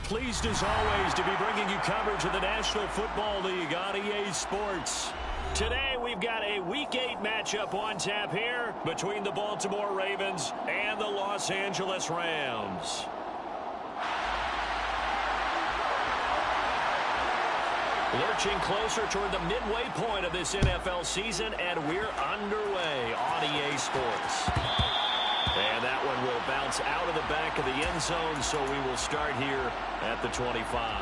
pleased as always to be bringing you coverage of the National Football League on EA Sports. Today we've got a Week 8 matchup on tap here between the Baltimore Ravens and the Los Angeles Rams. Lurching closer toward the midway point of this NFL season, and we're underway on EA Sports. And that one will bounce out of the back of the end zone, so we will start here at the 25.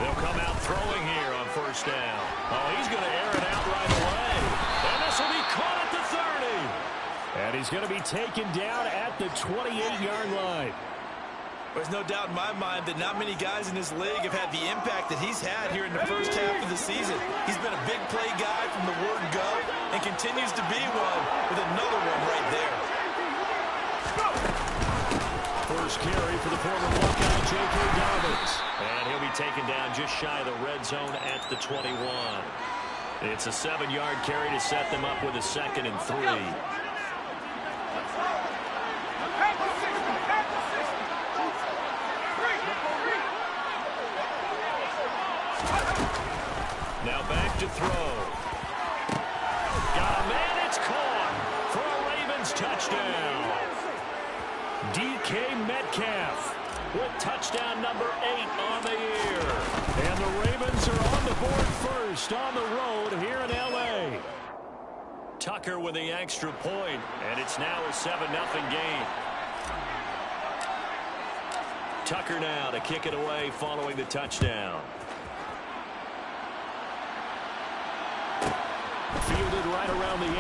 They'll come out throwing here on first down. Oh, he's going to air it out right away. And this will be caught at the 30. And he's going to be taken down at the 28-yard line. There's no doubt in my mind that not many guys in this league have had the impact that he's had here in the first half of the season. He's been a big play guy from the word go and continues to be one with another one right there. First carry for the former Buckeye, J.K. Dobbins. And he'll be taken down just shy of the red zone at the 21. It's a 7-yard carry to set them up with a 2nd and 3. Now back to throw. Got a man, it's caught for a Ravens touchdown. DK Metcalf with touchdown number 8 on the year. And the Ravens are on the board first on the road here in L.A. Tucker with the extra point, and it's now a 7-0 game. Tucker now to kick it away following the touchdown. Fielded right around the 8.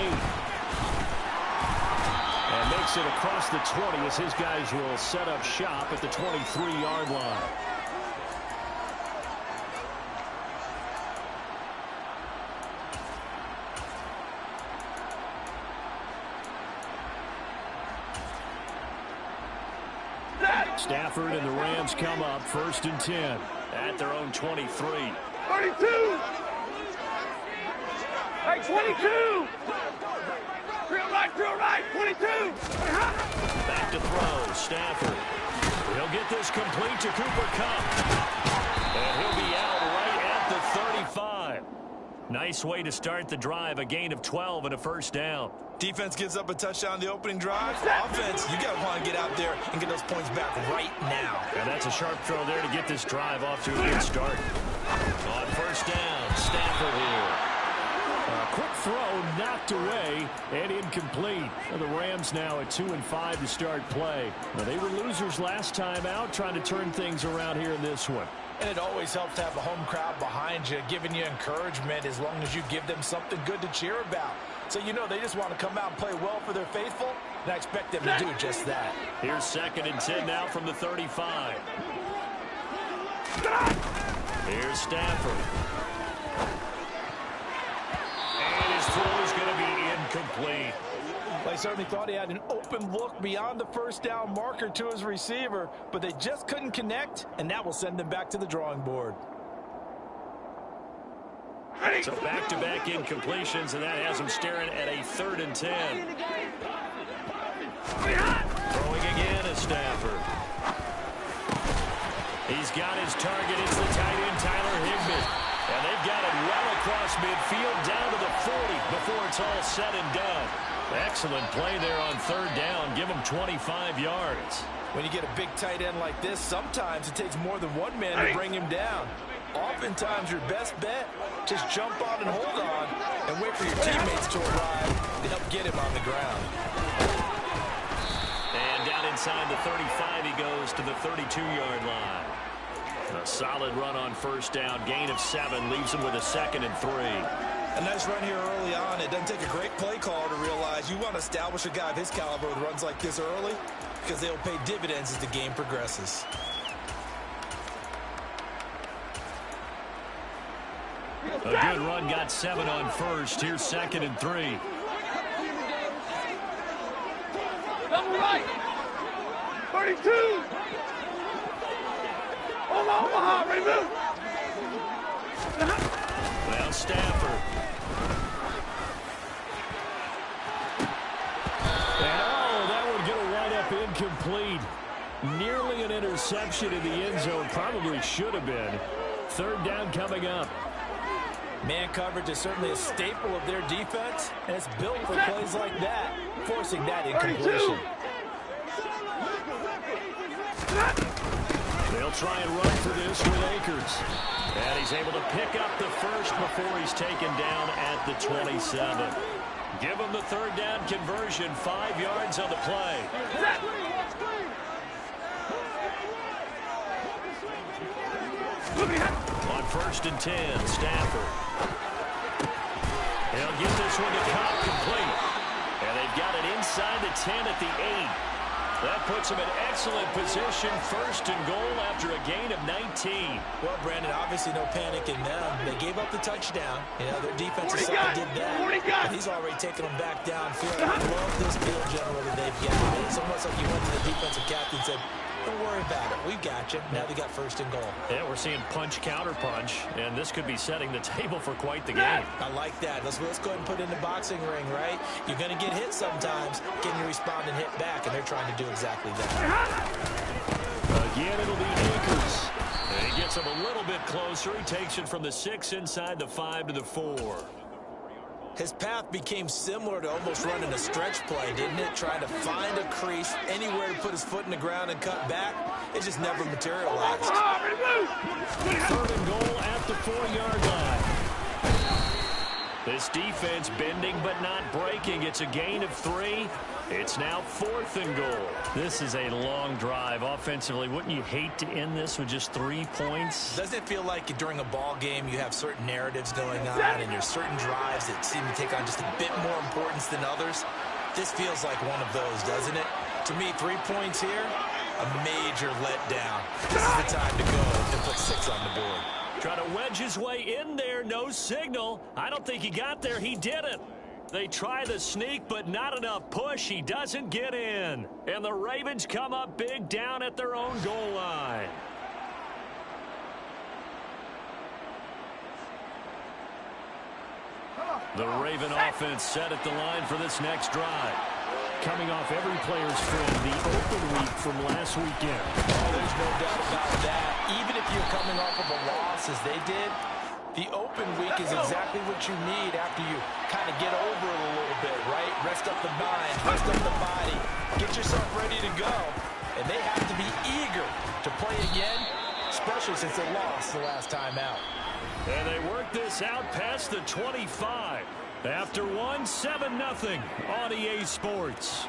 And makes it across the 20 as his guys will set up shop at the 23-yard line. Stafford and the Rams come up 1st and 10 at their own 23. 32! Hey, 22! Drill right, 22! Back to throw, Stafford. He'll get this complete to Cooper Kupp. And he'll be out right at the 35. Nice way to start the drive, a gain of 12 and a first down. Defense gives up a touchdown the opening drive. Offense, you got to want to get out there and get those points back right now. And that's a sharp throw there to get this drive off to a good start. On first down, Stafford here. A quick throw knocked away and incomplete. And the Rams now at 2-5 to start play. Now, they were losers last time out, trying to turn things around here in this one. And it always helps to have a home crowd behind you, giving you encouragement as long as you give them something good to cheer about. So you know they just want to come out and play well for their faithful, and I expect them to do just that. Here's 2nd and 10 now from the 35. Here's Stafford. And his throw is going to be incomplete. They certainly thought he had an open look beyond the first down marker to his receiver, but they just couldn't connect, and that will send them back to the drawing board. So back-to-back incompletions, and that has them staring at a 3rd and 10. Throwing again is Stafford. He's got his target. It's the tight end, Tyler Higbee. And they've got it well across midfield down to the 40 before it's all said and done. Excellent play there on 3rd down. Give him 25 yards. When you get a big tight end like this, sometimes it takes more than one man to bring him down. Oftentimes, your best bet, just jump on and hold on and wait for your teammates to arrive to help get him on the ground. And down inside the 35, he goes to the 32-yard line. A solid run on first down. Gain of 7 leaves him with a 2nd and 3. A nice run here early on. It doesn't take a great play caller to realize you want to establish a guy of his caliber with runs like this early because they'll pay dividends as the game progresses. A good run got 7 on first. Here's 2nd and 3. Double right. 32. Omaha, ready move. Now Stafford. And that would get a wide-up incomplete. Nearly an interception in the end zone. Probably should have been. 3rd down coming up. Man coverage is certainly a staple of their defense, and it's built for plays like that, forcing that incompletion. They'll try and run for this with Akers. And he's able to pick up the first before he's taken down at the 27. Give him the 3rd down conversion, 5 yards on the play. On 1st and 10, Stafford. He'll get this one to Cobb complete. And they've got it inside the 10 at the 8. That puts them in excellent position, 1st and goal after a gain of 19. Well, Brandon, obviously no panic in them. They gave up the touchdown. You know, their defensive side did that. But he's already taken them back downfield. I love this field general that they've got. It's almost like you went to the defensive captain and said, don't worry about it. We've got you. Now they got 1st and goal. Yeah, we're seeing punch, counter punch, and this could be setting the table for quite the game. I like that. Let's go ahead and put it in the boxing ring, right? You're going to get hit sometimes. Can you respond and hit back? And they're trying to do exactly that. Again, it'll be Akers. And he gets him a little bit closer. He takes it from the 6 inside the 5 to the 4. His path became similar to almost running a stretch play, didn't it? Trying to find a crease, anywhere to put his foot in the ground and cut back. It just never materialized. 3rd and goal at the 4-yard line. This defense bending but not breaking. It's a gain of 3. It's now 4th and goal. This is a long drive offensively. Wouldn't you hate to end this with just 3 points? Doesn't it feel like during a ball game you have certain narratives going on and there's certain drives that seem to take on just a bit more importance than others? This feels like one of those, doesn't it? To me, 3 points here, a major letdown. This is the time to go and put 6 on the board. Trying to wedge his way in there, no signal. I don't think he got there. He didn't. They try the sneak, but not enough push. He doesn't get in. And the Ravens come up big down at their own goal line. The Raven offense set at the line for this next drive. Coming off every player's friend, the open week from last weekend. Oh, there's no doubt about that. Even if you're coming off of a loss as they did, the open week is exactly what you need after you kind of get over it a little bit, right? Rest up the mind, rest up the body, get yourself ready to go. And they have to be eager to play again, especially since they lost the last time out. And they work this out past the 25. After 7-0 on EA Sports.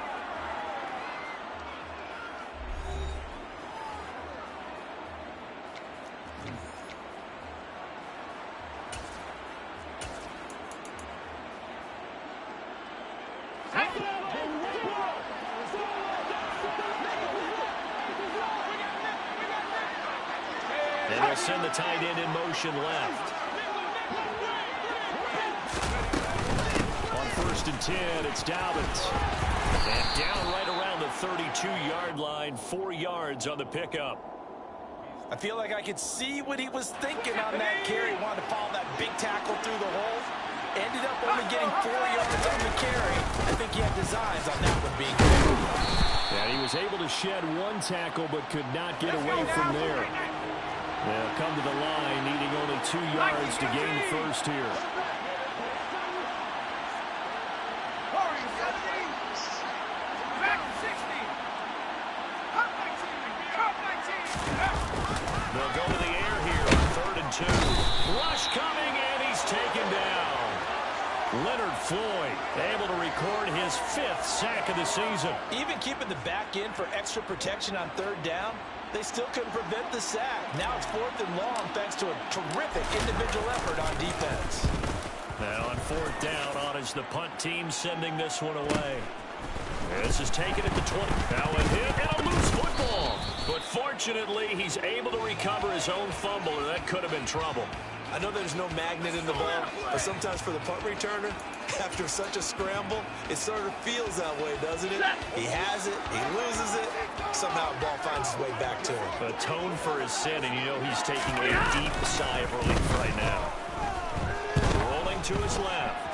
And he'll send the tight end in motion left. On 1st and 10, it's Dobbins. And down right around the 32-yard line, 4 yards on the pickup. I feel like I could see what he was thinking on that carry. Wanted to follow that big tackle through the hole. Ended up only getting 4 yards on the carry. I think he had designs on that one being good. And he was able to shed 1 tackle but could not get away from there. They'll come to the line, needing only 2 yards to gain first here. They'll go to the air here on 3rd and 2. Rush coming, and he's taken down. Leonard Floyd able to record his 5th sack of the season. Even keeping the back end for extra protection on 3rd down, they still couldn't prevent the sack. Now it's 4th and long thanks to a terrific individual effort on defense. Now on 4th down, on is the punt team sending this one away. This is taken at the 20. Now a hit and a loose football. But fortunately, he's able to recover his own fumble, or that could have been trouble. I know there's no magnet in the ball, but sometimes for the punt returner, after such a scramble, it sort of feels that way, doesn't it? He has it, he loses it, somehow the ball finds its way back to him. Atone for his sin, and you know he's taking a deep sigh of relief right now. Rolling to his left.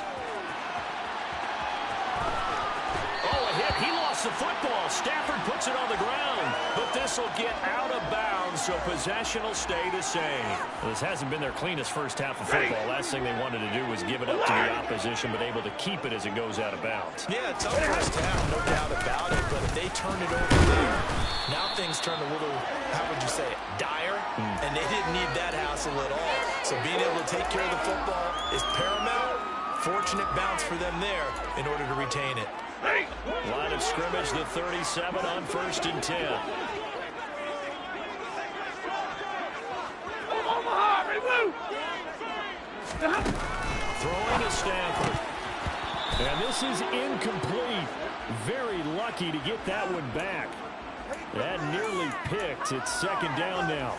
He lost the football. Stafford puts it on the ground, but this will get out of bounds, so possession will stay the same. Well, this hasn't been their cleanest first half of football. Last thing they wanted to do was give it up to the opposition, but able to keep it as it goes out of bounds. Yeah, tough first half, no doubt about it, but if they turn it over there, now things turn a little, how would you say it, dire, and they didn't need that hassle at all. So being able to take care of the football is paramount. Fortunate bounce for them there in order to retain it. Line of scrimmage, the 37 on 1st and 10. Throwing to Stafford. And this is incomplete. Very lucky to get that one back. That nearly picked. It's 2nd down now.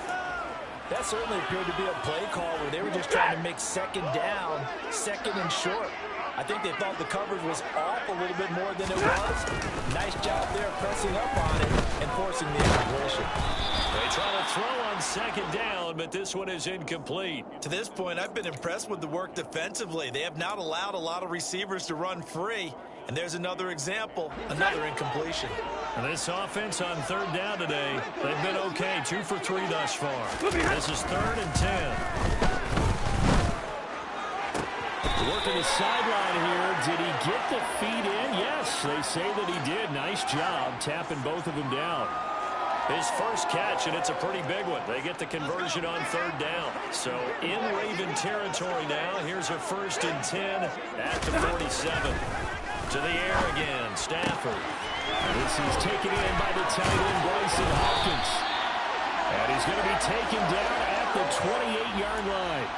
That certainly appeared to be a play call where they were just trying to make 2nd down, 2nd and short. I think they thought the coverage was off a little bit more than it was. Nice job there pressing up on it and forcing the incompletion. They try to throw on 2nd down, but this one is incomplete. To this point, I've been impressed with the work defensively. They have not allowed a lot of receivers to run free. And there's another example, another incompletion. And this offense on 3rd down today, they've been okay, 2 for 3 thus far. This is 3rd and 10. Working the sideline here. Did he get the feet in? Yes, they say that he did. Nice job tapping both of them down. His first catch, and it's a pretty big one. They get the conversion on 3rd down. So in Raven territory now. Here's a 1st and 10 at the 47. To the air again, Stafford. This is taken in by the tight end, Bryson Hopkins. And he's going to be taken down at the 28-yard line.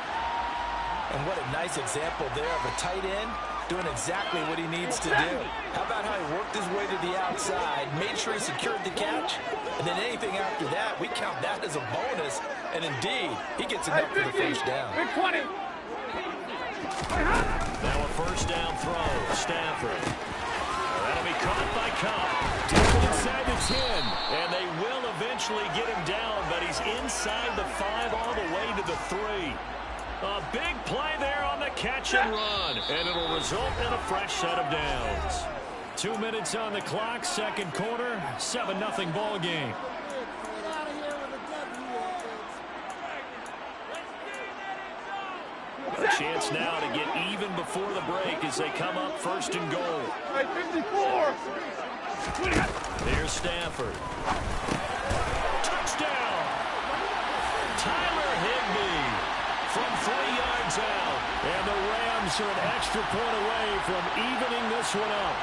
And what a nice example there of a tight end doing exactly what he needs to do. How about how he worked his way to the outside, made sure he secured the catch, and then anything after that, we count that as a bonus. And indeed, he gets enough for the first down. Now a 1st down throw, Stafford. That'll be caught by Cobb. Deep inside the 10, and they will eventually get him down, but he's inside the 5 all the way to the 3. A big play there on the catch and run, and it'll result in a fresh set of downs. 2 minutes on the clock, 2nd quarter, 7-0 ball game. A chance now to get even before the break as they come up 1st and goal. 54. Here's Stafford. Touchdown! Tyler Higbee from 3 yards out. And the Rams are an extra point away from evening this one up.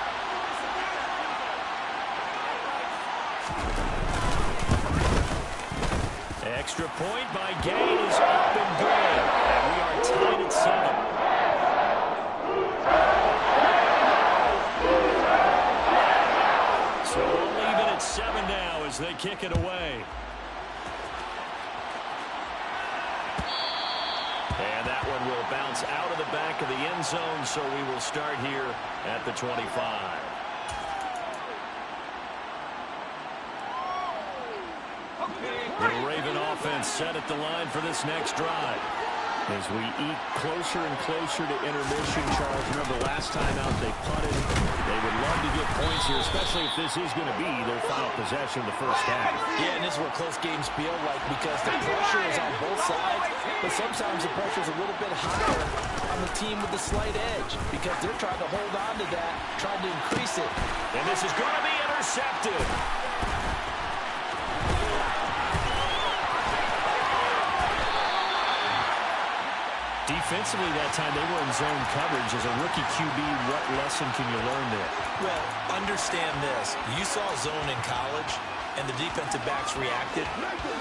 Extra point by Gay is up and good. And we are tied at 7. So we'll leave it at 7 now as they kick it away. And that one will bounce out of the back of the end zone, so we will start here at the 25. The Raven offense set at the line for this next drive. As we eat closer and closer to intermission, Charles, remember last time out they punted. They would love to get points here, especially if this is going to be their final possession of the first half. Yeah, and this is what close games feel like because the pressure is on both sides, but sometimes the pressure is a little bit higher on the team with the slight edge because they're trying to hold on to that, trying to increase it. And this is going to be intercepted. Defensively that time, they were in zone coverage. As a rookie QB, what lesson can you learn there? Well, understand this. You saw zone in college, and the defensive backs reacted,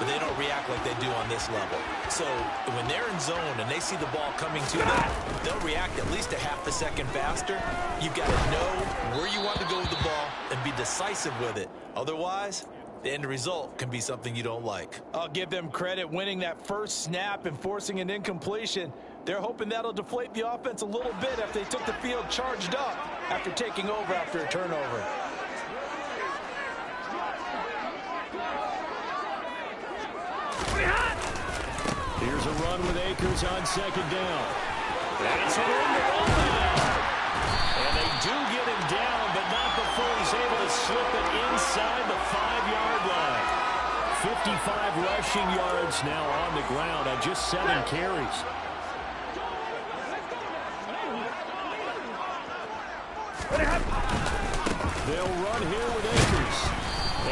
but they don't react like they do on this level. So when they're in zone and they see the ball coming to them, they'll react at least a half a second faster. You've got to know where you want to go with the ball and be decisive with it. Otherwise, the end result can be something you don't like. I'll give them credit winning that first snap and forcing an incompletion. They're hoping that'll deflate the offense a little bit after they took the field charged up after taking over after a turnover. Here's a run with Akers on second down. And it's a room to roll down. And they do get him down, but not before he's able to slip it inside the 5-yard line. 55 rushing yards now on the ground on just 7 carries. They'll run here with Akers.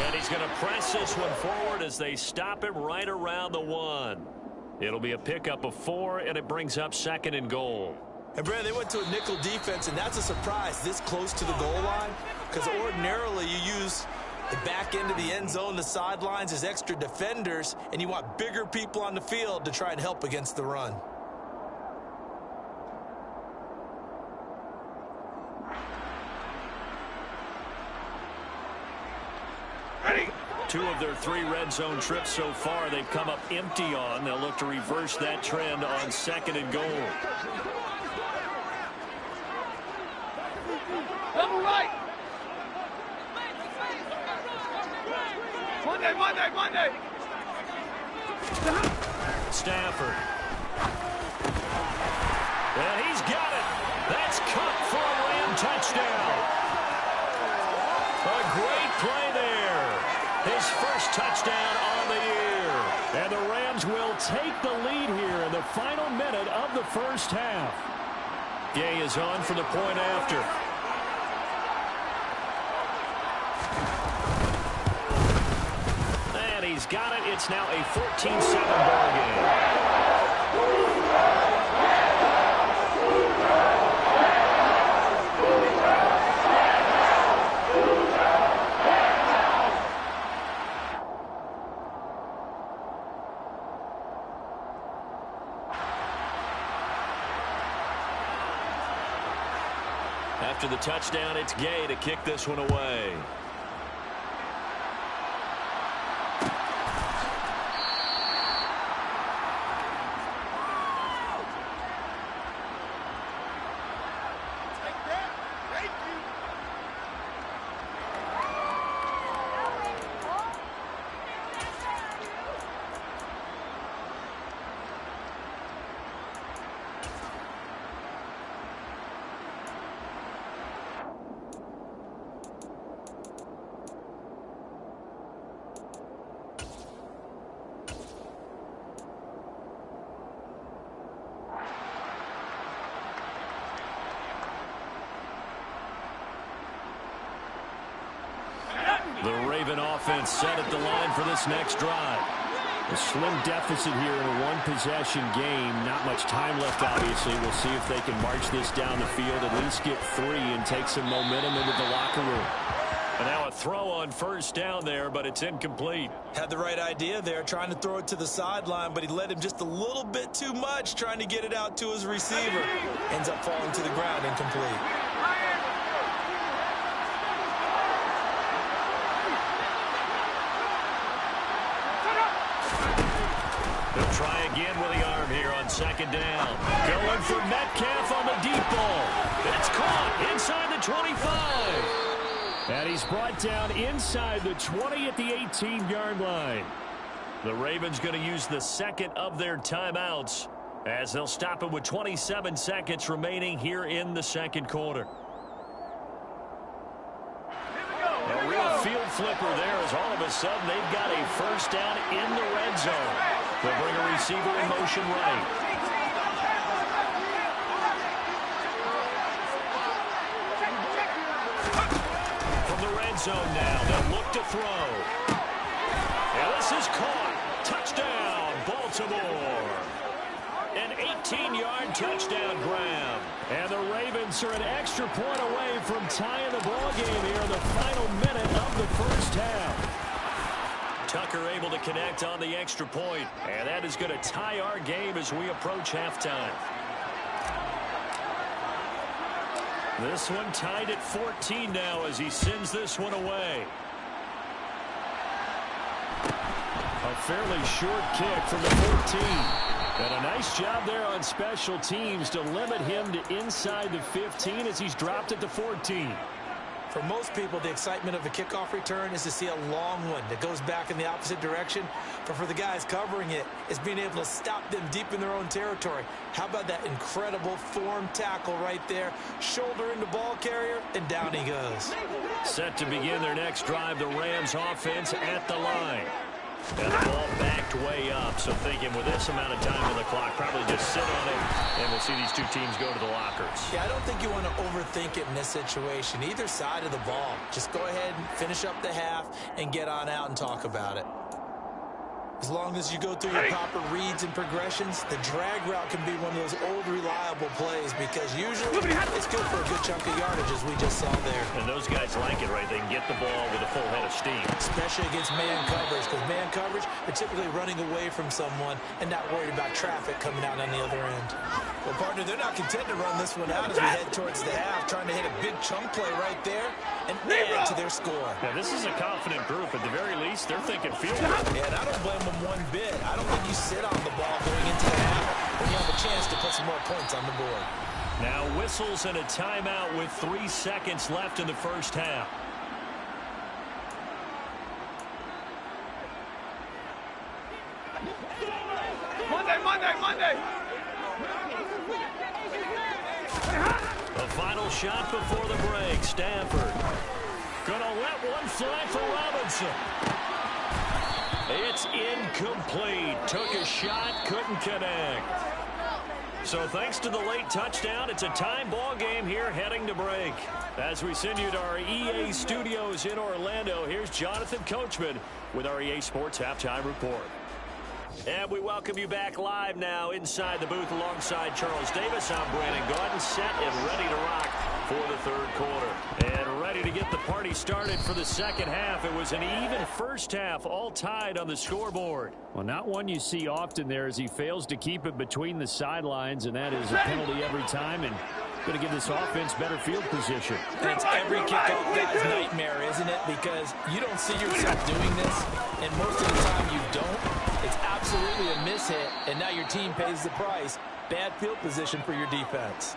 And he's going to press this one forward as they stop him right around the 1. It'll be a pickup of 4, and it brings up 2nd and goal. And, Brad, they went to a nickel defense, and that's a surprise this close to the goal line, because ordinarily you use the back end of the end zone, the sidelines as extra defenders, and you want bigger people on the field to try and help against the run. Ready. 2 of their 3 red zone trips so far they've come up empty on. They'll look to reverse that trend on 2nd and goal. Double right. Monday. Stafford. And he's got it. That's caught for a Ram touchdown. A great play there. His first touchdown on the year. And the Rams will take the lead here in the final minute of the first half. Gay is on for the point after. And he's got it. It's now a 14-7 ball game. After the touchdown, it's Gay to kick this one away. The Raven offense set at the line for this next drive. A slim deficit here in a one-possession game. Not much time left, obviously. We'll see if they can march this down the field, at least get 3, and take some momentum into the locker room. And now a throw on first down there, but it's incomplete. Had the right idea there, trying to throw it to the sideline, but he led him just a little bit too much, trying to get it out to his receiver. Ends up falling to the ground, incomplete. They'll try again with the arm here on second down. Going for Metcalf on the deep ball. It's caught inside the 25. And he's brought down inside the 20 at the 18-yard line. The Ravens going to use the second of their timeouts as they'll stop him with 27 seconds remaining here in the second quarter. A real field flipper there as all of a sudden they've got a first down in the red zone. They'll bring a receiver in motion right. From the red zone now, they'll look to throw. And this is caught. Touchdown, Baltimore. An 18-yard touchdown grab. And the Ravens are an extra point away from tying the ball game here in the final minute of the first half. Tucker able to connect on the extra point, and that is going to tie our game as we approach halftime. This one tied at 14 now as he sends this one away. A fairly short kick from the 14. And a nice job there on special teams to limit him to inside the 15 as he's dropped at the 14. For most people, the excitement of a kickoff return is to see a long one that goes back in the opposite direction. But for the guys covering it, it's being able to stop them deep in their own territory. How about that incredible form tackle right there? Shoulder into ball carrier, and down he goes. Set to begin their next drive, the Rams offense at the line. And the ball backed way up, so thinking with this amount of time on the clock, probably just sit on it, and we'll see these two teams go to the lockers. Yeah, I don't think you want to overthink it in this situation. Either side of the ball. Just go ahead and finish up the half and get on out and talk about it. As long as you go through your proper reads and progressions, the drag route can be one of those old reliable plays because usually it's good for a good chunk of yardage, as we just saw there. And those guys like it, right? They can get the ball with a full head of steam. Especially against man coverage, because man coverage, they're typically running away from someone and not worried about traffic coming out on the other end. Well, partner, they're not content to run this one out as we head towards the half, trying to hit a big chunk play right there and add to their score. Now, this is a confident group. At the very least, they're thinking field goal. Yeah, and I don't blame them one bit. I don't think you sit on the ball going into the half when you have a chance to put some more points on the board. Now whistles and a timeout with 3 seconds left in the first half. Monday. The final shot before the break. Stafford gonna let one fly for Robinson. It's incomplete. Took a shot, couldn't connect. So thanks to the late touchdown, it's a time ball game here heading to break. As we send you to our EA studios in Orlando, here's Jonathan Coachman with our EA Sports Halftime Report. And we welcome you back live now inside the booth alongside Charles Davis. I'm Brandon Gaudin, set and ready to rock for the third quarter. And ready to get the party started for the second half. It was an even first half, all tied on the scoreboard. Well, not one you see often there as he fails to keep it between the sidelines, and that is a penalty every time, and going to give this offense better field position. And it's every kickoff guy's nightmare, isn't it? Because you don't see yourself doing this, and most of the time you don't. It's absolutely a mishit, and now your team pays the price. Bad field position for your defense.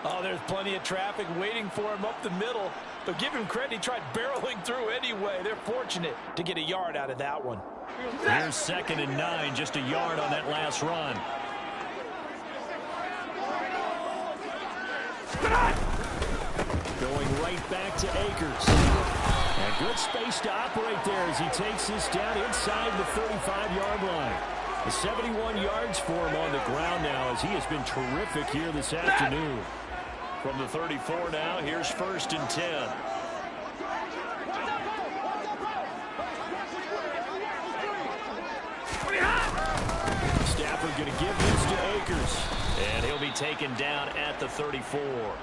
Oh, there's plenty of traffic waiting for him up the middle. But give him credit, he tried barreling through anyway. They're fortunate to get a yard out of that one. Here's 2nd and 9, just a yard on that last run. Going right back to Akers. And good space to operate there as he takes this down inside the 35-yard line. The 71 yards for him on the ground now as he has been terrific here this afternoon. From the 34 now, here's 1st and 10. Stafford going to give this to Akers. And he'll be taken down at the 34.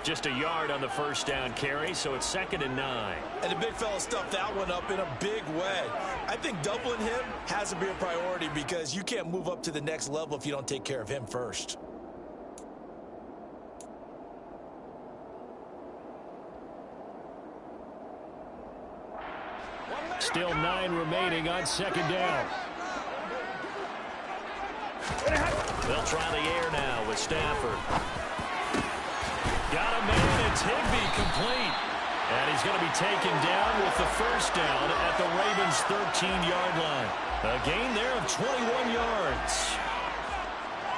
Just a yard on the first down carry, so it's 2nd and 9. And the big fella stuffed that one up in a big way. I think doubling him has to be a priority because you can't move up to the next level if you don't take care of him first. Still 9 remaining on 2nd down. They'll try the air now with Stafford. Got a man, it's Higbee complete. And he's going to be taken down with the first down at the Ravens' 13-yard line. A gain there of 21 yards.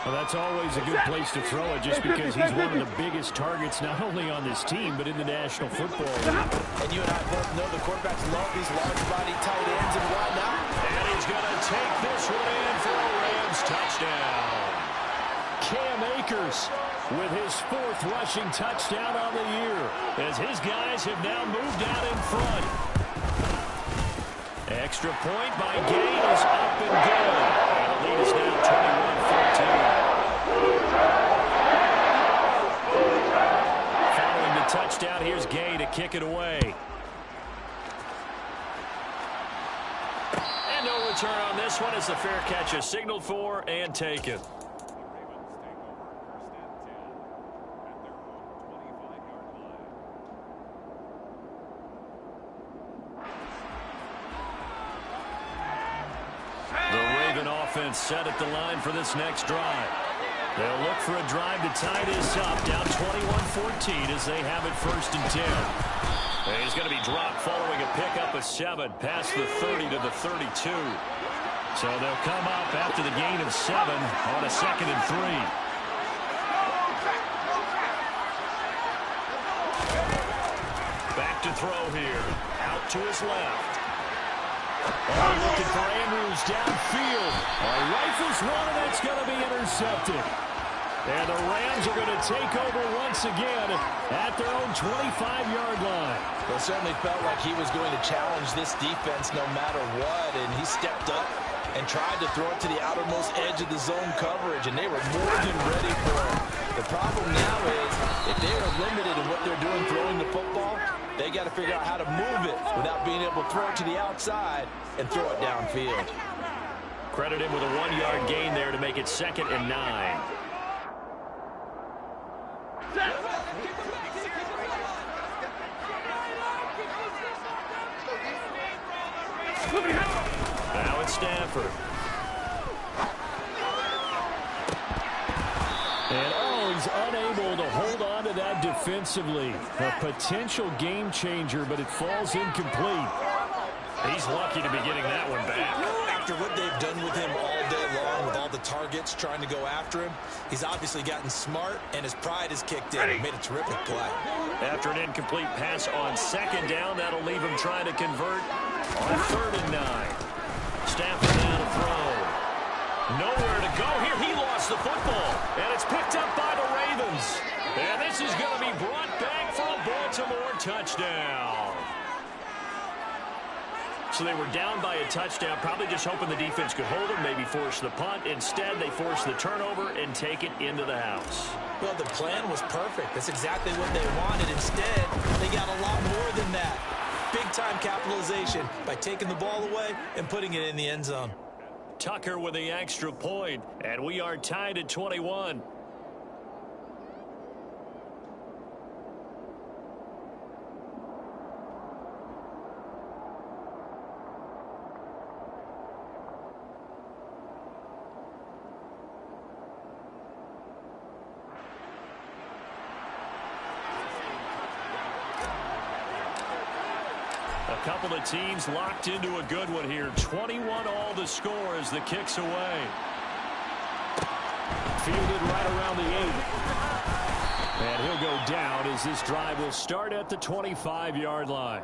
Well, that's always a good place to throw it just because he's one of the biggest targets not only on this team but in the National Football League. And you and I both know the quarterbacks love these large-body tight ends and whatnot. And he's going to take this one in for a Rams touchdown. Cam Akers with his 4th rushing touchdown on the year as his guys have now moved out in front. Extra point by Gay is up and good. And the lead is now 21-14. Following the touchdown, here's Gay to kick it away. And no return on this one as the fair catch is signaled for and taken. offense set at the line for this next drive. They'll look for a drive to tie this up, down 21-14 as they have it 1st and 10. And he's going to be dropped following a pickup of 7 past the 30 to the 32. So they'll come up after the gain of 7 on a 2nd and 3. Back to throw here. Out to his left. Looking for Andrews downfield. Rifles one, and that's going to be intercepted. And the Rams are going to take over once again at their own 25-yard line. Well, it certainly felt like he was going to challenge this defense no matter what, and he stepped up and tried to throw it to the outermost edge of the zone coverage, and they were more than ready for it. The problem now is if they are limited in what they're doing throwing the football, they got to figure out how to move it without being able to throw it to the outside and throw it downfield. Credit him with a 1-yard gain there to make it 2nd and 9. Now it's Stafford. And he's unable to hold on to that defensively. A potential game changer, but it falls incomplete. He's lucky to be getting that one back. After what they've done with him all day long, with all the targets trying to go after him, he's obviously gotten smart, and his pride has kicked in. He made a terrific play. After an incomplete pass on 2nd down, that'll leave him trying to convert on 3rd and 9. Stafford now to throw. Nowhere to go here. He lost the football, and it's picked up by the Ravens. And this is going to be brought back for a Baltimore touchdown. So they were down by a touchdown, probably just hoping the defense could hold them, maybe force the punt. Instead, they force the turnover and take it into the house. Well, the plan was perfect. That's exactly what they wanted. Instead, they got a lot more than that. Big-time capitalization by taking the ball away and putting it in the end zone. Tucker with the extra point, and we are tied at 21. A couple of teams locked into a good one here. 21 all the score as the kick's away. Fielded right around the 8. And he'll go down as this drive will start at the 25-yard line.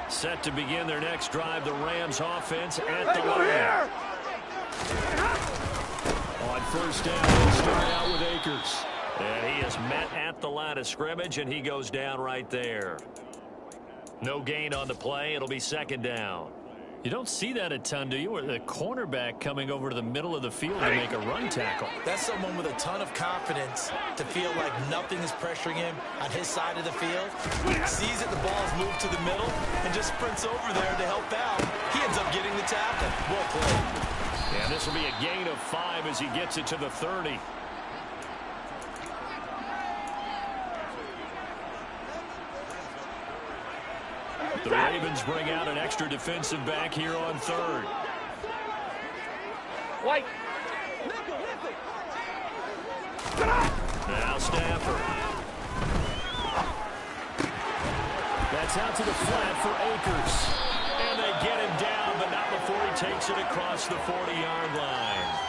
Set to begin their next drive, the Rams offense at the line. On 1st down, they start out with Akers. And he is met at the line of scrimmage, and he goes down right there. No gain on the play. It'll be 2nd down. You don't see that a ton, do you? Or the cornerback coming over to the middle of the field to make a run tackle. That's someone with a ton of confidence to feel like nothing is pressuring him on his side of the field. Sees that the ball is moved to the middle and just sprints over there to help out. He ends up getting the tackle. Well played. And this will be a gain of 5 as he gets it to the 30. The Ravens bring out an extra defensive back here on 3rd. White. Now Stafford. That's out to the flat for Akers. And they get him down, but not before he takes it across the 40-yard line.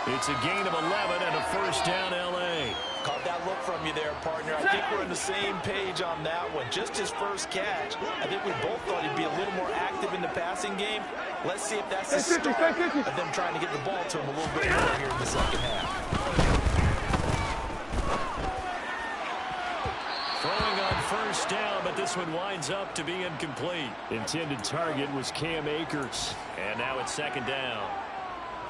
It's a gain of 11 and a 1st down, L.A. Caught that look from you there, partner. I think we're on the same page on that one. Just his first catch. I think we both thought he'd be a little more active in the passing game. Let's see if that's the start of them trying to get the ball to him a little bit more here in the 2nd half. Throwing on first down, but this one winds up to be incomplete. Intended target was Cam Akers. And now it's second down.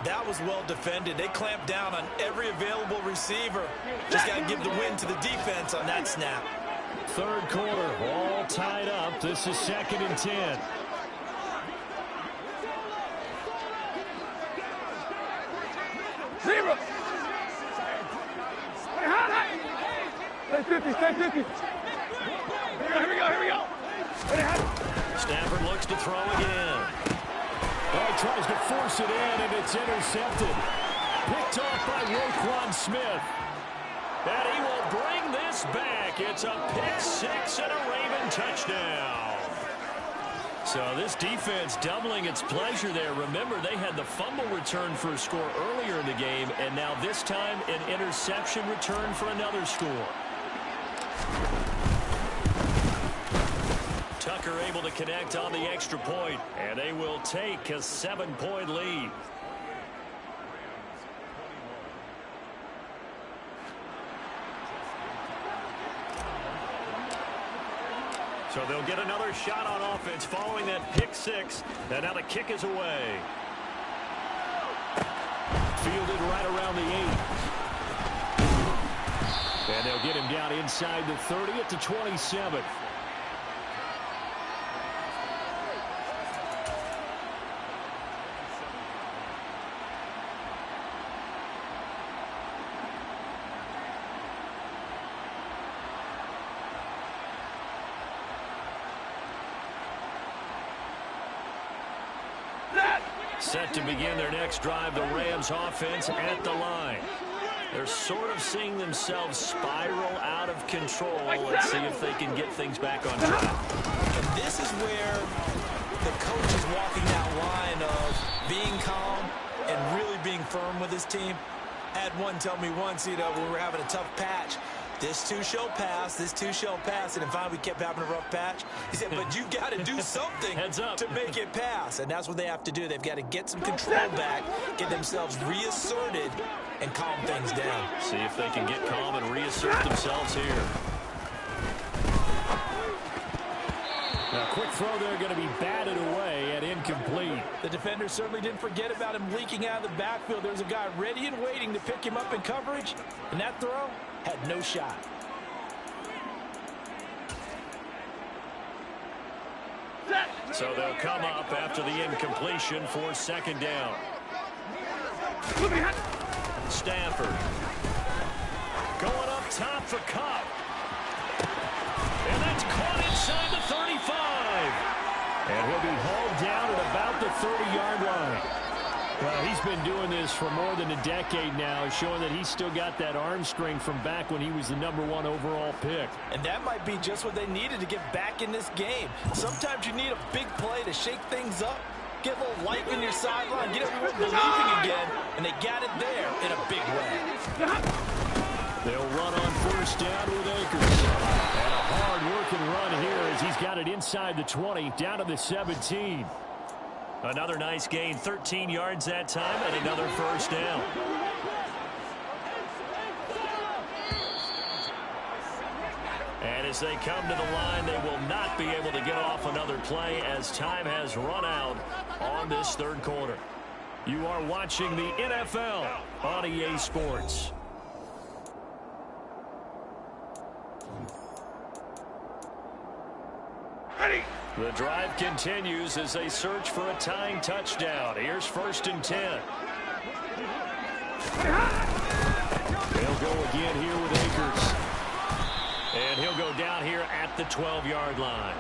That was well defended. They clamped down on every available receiver. Just got to give the win to the defense on that snap. Third quarter, all tied up. This is 2nd and 10. Zero. Stay 50, stay 50. Here we go. Stafford looks to throw again. Oh, he tries to force it in, and it's intercepted. Picked off by Roquan Smith. And he will bring this back. It's a pick six and a Raven touchdown. So this defense doubling its pleasure there. Remember, they had the fumble return for a score earlier in the game, and now this time an interception return for another score. Tucker able to connect on the extra point, and they will take a 7-point lead. So they'll get another shot on offense following that pick six. And now the kick is away. Fielded right around the 8. And they'll get him down inside the 30 at the 27. Set to begin their next drive, the Rams offense at the line. They're sort of seeing themselves spiral out of control. Let's see if they can get things back on track. And this is where the coach is walking that line of being calm and really being firm with his team. I had one tell me once, when we were having a tough patch, this too shall pass, this too shall pass. And finally, we kept having a rough patch. He said, but you got to do something to make it pass. And that's what they have to do. They've got to get some control back, get themselves reasserted, and calm things down. See if they can get calm and reassert themselves here. Now, quick throw there going to be batted away and incomplete. The defender certainly didn't forget about him leaking out of the backfield. There's a guy ready and waiting to pick him up in coverage. And that throw had no shot. So they'll come up after the incompletion for second down. Stafford going up top for Cup. And that's caught inside the 35. And he'll be hauled down at about the 30-yard line. Well, he's been doing this for more than a decade now, showing that he's still got that arm strength from back when he was the #1 overall pick. And that might be just what they needed to get back in this game. Sometimes you need a big play to shake things up, get a little life in your sideline, get everyone believing again, and they got it there in a big way. They'll run on first down with Akers. And a hard-working run here as he's got it inside the 20, down to the 17. Another nice gain, 13 yards that time, and another first down. And as they come to the line, they will not be able to get off another play as time has run out on this third quarter. You are watching the NFL on EA Sports. Ready. The drive continues as they search for a tying touchdown. Here's 1st and 10. They'll go again here with Akers. And he'll go down here at the 12-yard line.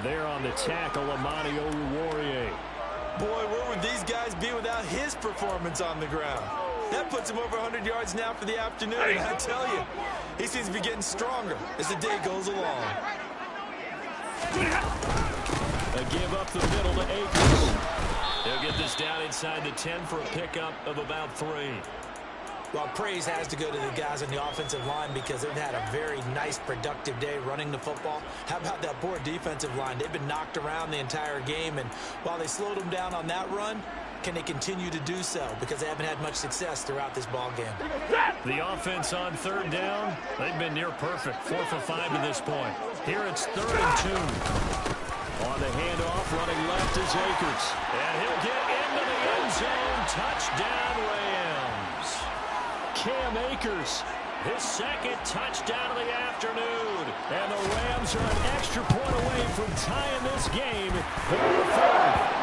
There on the tackle, Amani Oruwariye. Boy, where would these guys be without his performance on the ground? That puts him over 100 yards now for the afternoon. And I tell you, he seems to be getting stronger as the day goes along. A give up the middle to Akers. They'll get this down inside the 10 for a pickup of about 3. Well, praise has to go to the guys on the offensive line because they've had a very nice, productive day running the football. How about that poor defensive line? They've been knocked around the entire game, and while they slowed them down on that run, can they continue to do so? Because they haven't had much success throughout this ball game. The offense on third down, they've been near perfect. 4 for 5 to this point. Here it's 3rd and 2. On the handoff, running left is Akers. And he'll get into the end zone. Touchdown, Rams. Cam Akers, his second touchdown of the afternoon. And the Rams are an extra point away from tying this game for the 4th.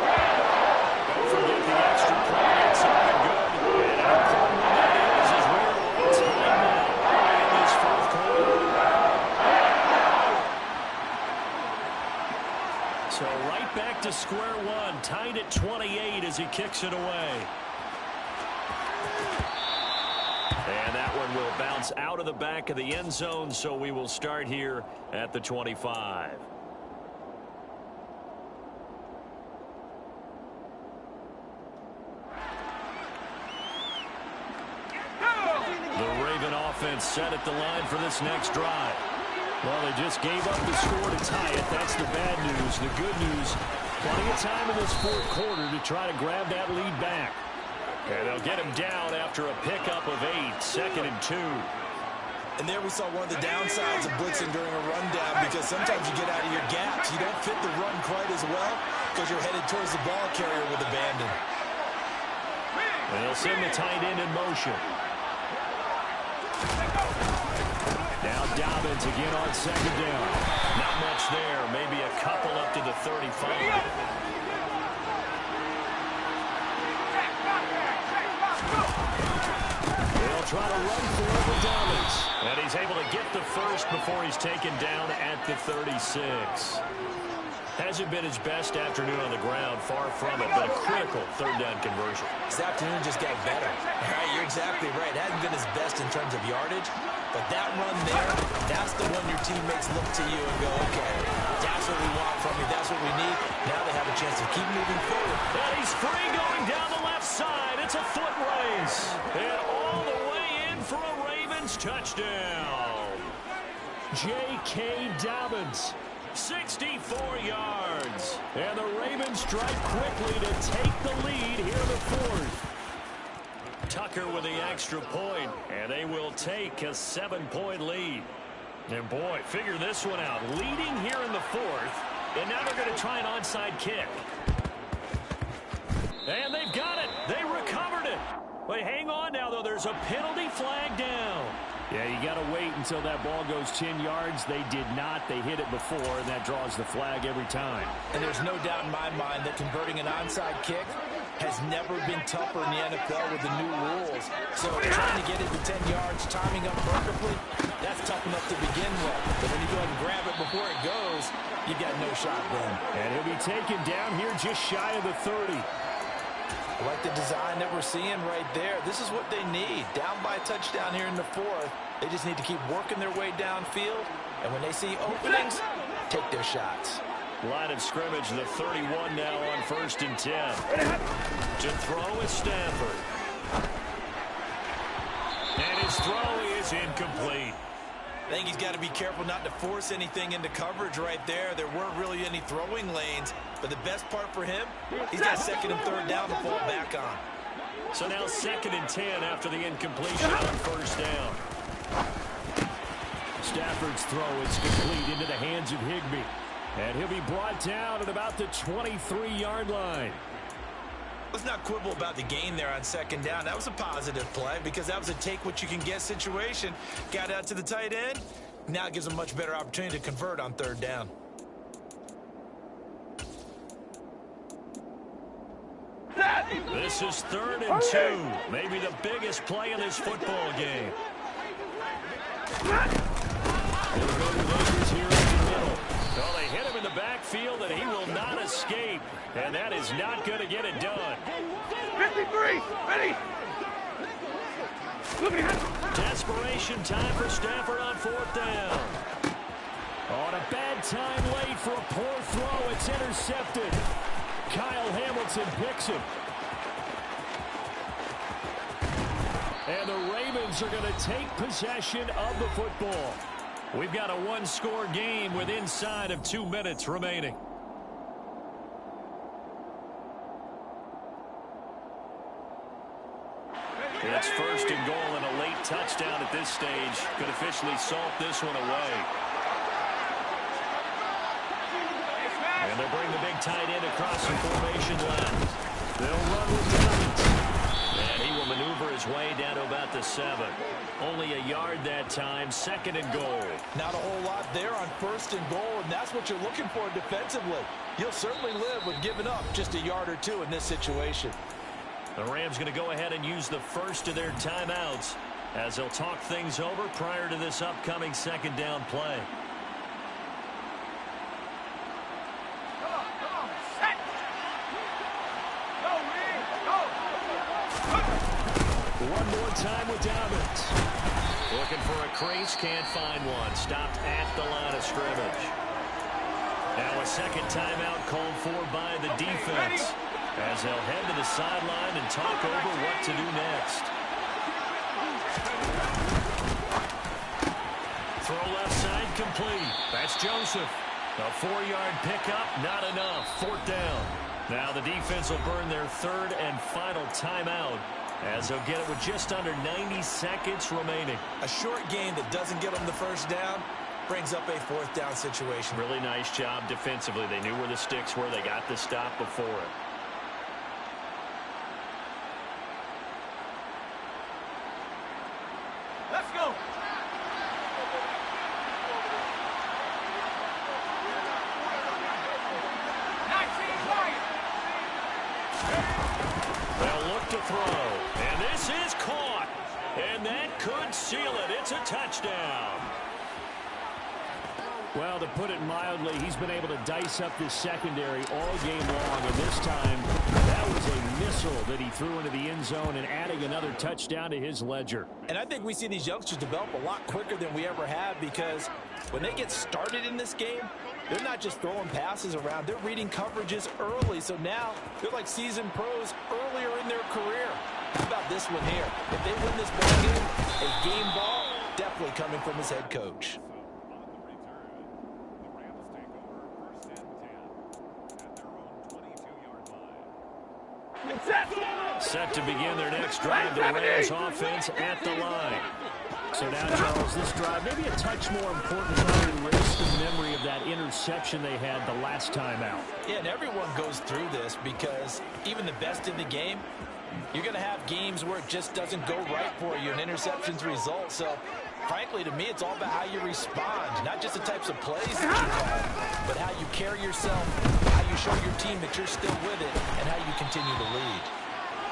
Don't forget the extra point. It's something good. And an important one that is as we're on time now in this 4th quarter. So right back to square one. Tied at 28 as he kicks it away. And that one will bounce out of the back of the end zone, so we will start here at the 25. The Raven offense set at the line for this next drive. Well, they just gave up the score to tie it. That's the bad news. The good news, plenty of time in this 4th quarter to try to grab that lead back. And they'll get him down after a pickup of 8, 2nd and 2. And there we saw one of the downsides of blitzing during a rundown, because sometimes you get out of your gaps. You don't fit the run quite as well because you're headed towards the ball carrier with abandon. And they'll send the tight end in motion. Now Dobbins again on 2nd down. Not much there. Maybe a couple up to the 35. Try to run for it with Dobbins. And he's able to get the first before he's taken down at the 36. Hasn't been his best afternoon on the ground, far from it, but a critical 3rd down conversion. This afternoon just got better. All right, you're exactly right. It hasn't been his best in terms of yardage, but that run there, that's the one your teammates look to you and go, okay, that's what we want from you. That's what we need. Now they have a chance to keep moving forward. And he's free going down the left side. It's a foot race. And all the way for a Ravens touchdown. J.K. Dobbins, 64 yards. And the Ravens strike quickly to take the lead here in the 4th. Tucker with the extra point, and they will take a 7-point lead. And boy, figure this one out. Leading here in the 4th, and now they're going to try an onside kick. And they've got it. They recovered it. Wait, hang on now, though. There's a penalty flag down. Yeah, you got to wait until that ball goes 10 yards. They did not. They hit it before, and that draws the flag every time. And there's no doubt in my mind that converting an onside kick has never been tougher in the NFL with the new rules. So trying to get it to 10 yards, timing up perfectly, that's tough enough to begin with. But when you go ahead and grab it before it goes, you've got no shot then. And he'll be taken down here just shy of the 30. I like the design that we're seeing right there. This is what they need. Down by a touchdown here in the 4th. They just need to keep working their way downfield. And when they see openings, take their shots. Line of scrimmage, the 31 now on 1st and 10. To throw is Stafford. And his throw is incomplete. I think he's got to be careful not to force anything into coverage right there. There weren't really any throwing lanes, but the best part for him, he's got 2nd and 3rd down to fall back on. So now 2nd and 10 after the incompletion on 1st down. Stafford's throw is complete into the hands of Higbee. And he'll be brought down at about the 23-yard line. Let's not quibble about the gain there on 2nd down. That was a positive play because that was a take-what-you-can-get situation. Got out to the tight end. Now it gives them a much better opportunity to convert on 3rd down. This is 3rd and 2. Maybe the biggest play in this football game. They'll go with Akers here in the middle. Well, they hit him in the backfield, and he will not escape. And that is not going to get it done. 53, ready. Desperation time for Stafford on 4th down. On a bad time late for a poor throw. It's intercepted. Kyle Hamilton picks him. And the Ravens are going to take possession of the football. We've got a one-score game with inside of 2 minutes remaining. It's first and goal, and a late touchdown at this stage could officially salt this one away. And they'll bring the big tight end across the formation left. They'll run with Jones. And he will maneuver his way down to about the 7. Only a yard that time, second and goal. Not a whole lot there on first and goal, and that's what you're looking for defensively. You'll certainly live with giving up just a yard or two in this situation. The Rams going to go ahead and use the first of their timeouts as they'll talk things over prior to this upcoming second down play. One more time with Dobbins. Looking for a crease, can't find one. Stopped at the line of scrimmage. Now a second timeout called for by the defense as they'll head to the sideline and talk over what to do next. Throw left side complete. That's Joseph. A 4-yard pickup, not enough. Fourth down. Now the defense will burn their third and final timeout as they'll get it with just under 90 seconds remaining. A short game that doesn't get them the first down brings up a fourth down situation. Really nice job defensively. They knew where the sticks were. They got the stop before it. Let's go. They'll look to throw. And this is caught. And that could seal it. It's a touchdown. Well, to put it mildly, he's been able to dice up this secondary all game long. And this time, that was a missile that he threw into the end zone and adding another touchdown to his ledger. And I think we see these youngsters develop a lot quicker than we ever have because when they get started in this game, they're not just throwing passes around. They're reading coverages early. So now they're like seasoned pros earlier in their career. How about this one here? If they win this ball game, a game ball definitely coming from his head coach. Set to begin their next drive, the Rams offense at the line. So now, Charles, this drive maybe a touch more important trying to erase the memory of that interception they had the last time out. Yeah, and everyone goes through this because even the best in the game, you're going to have games where it just doesn't go right for you and interceptions result. So, frankly, to me, it's all about how you respond, not just the types of plays that you call, but how you carry yourself, how you show your team that you're still with it, and how you continue to lead.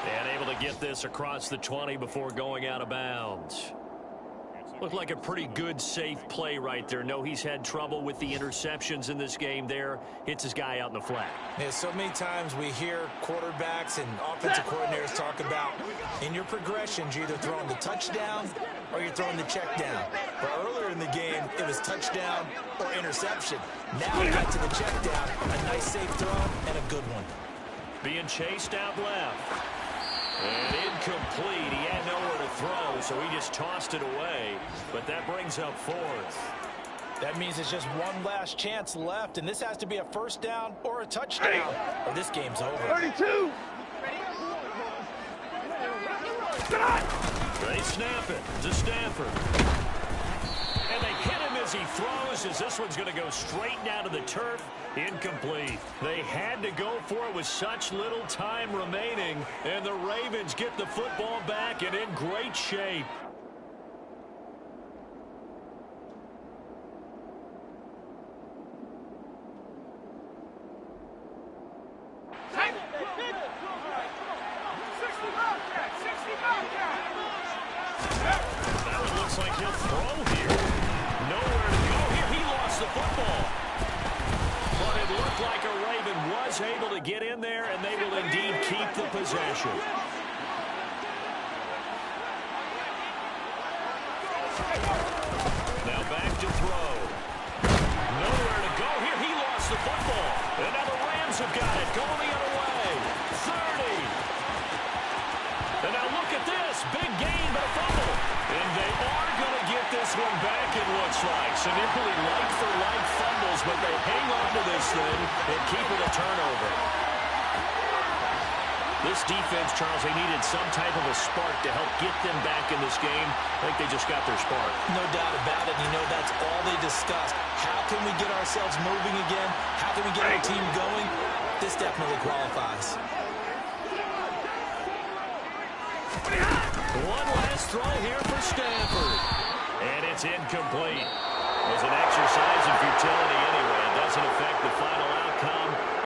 And able to get this across the 20 before going out of bounds. Looked like a pretty good, safe play right there. No, he's had trouble with the interceptions in this game there. Hits his guy out in the flat. Yeah, so many times we hear quarterbacks and offensive coordinators talk about in your progressions, you're either throwing the touchdown or you're throwing the check down. But earlier in the game, it was touchdown or interception. Now we got to the check down, a nice safe throw and a good one. Being chased out left. And incomplete. He had nowhere to throw, so he just tossed it away. But that brings up fourth. That means it's just one last chance left, and this has to be a first down or a touchdown, or this game's over. 32. They snap it to Stafford. And they hit him as he throws, as this one's going to go straight down to the turf. Incomplete. They had to go for it with such little time remaining, and the Ravens get the football back and in great shape. Now it looks like he'll throw here. Nowhere to go here. He lost the football. But it looked like a Raven was able to get in there, and they will indeed keep the possession. Now back to throw. Nowhere to go here. He lost the football. And now the Rams have got it. Going the other way. 30. And now look at this. Big gain, but a fumble. And they are going to get this one back, it looks like. So nearly like-for-like fumbles, but they hang on to this thing and keep it a turnover. This defense, Charles, they needed some type of a spark to help get them back in this game. I think they just got their spark. No doubt about it. You know, that's all they discussed. How can we get ourselves moving again? How can we get our team going? This definitely qualifies. One last throw here for Stanford. And it's incomplete. It was an exercise in futility anyway. It doesn't affect the final outcome.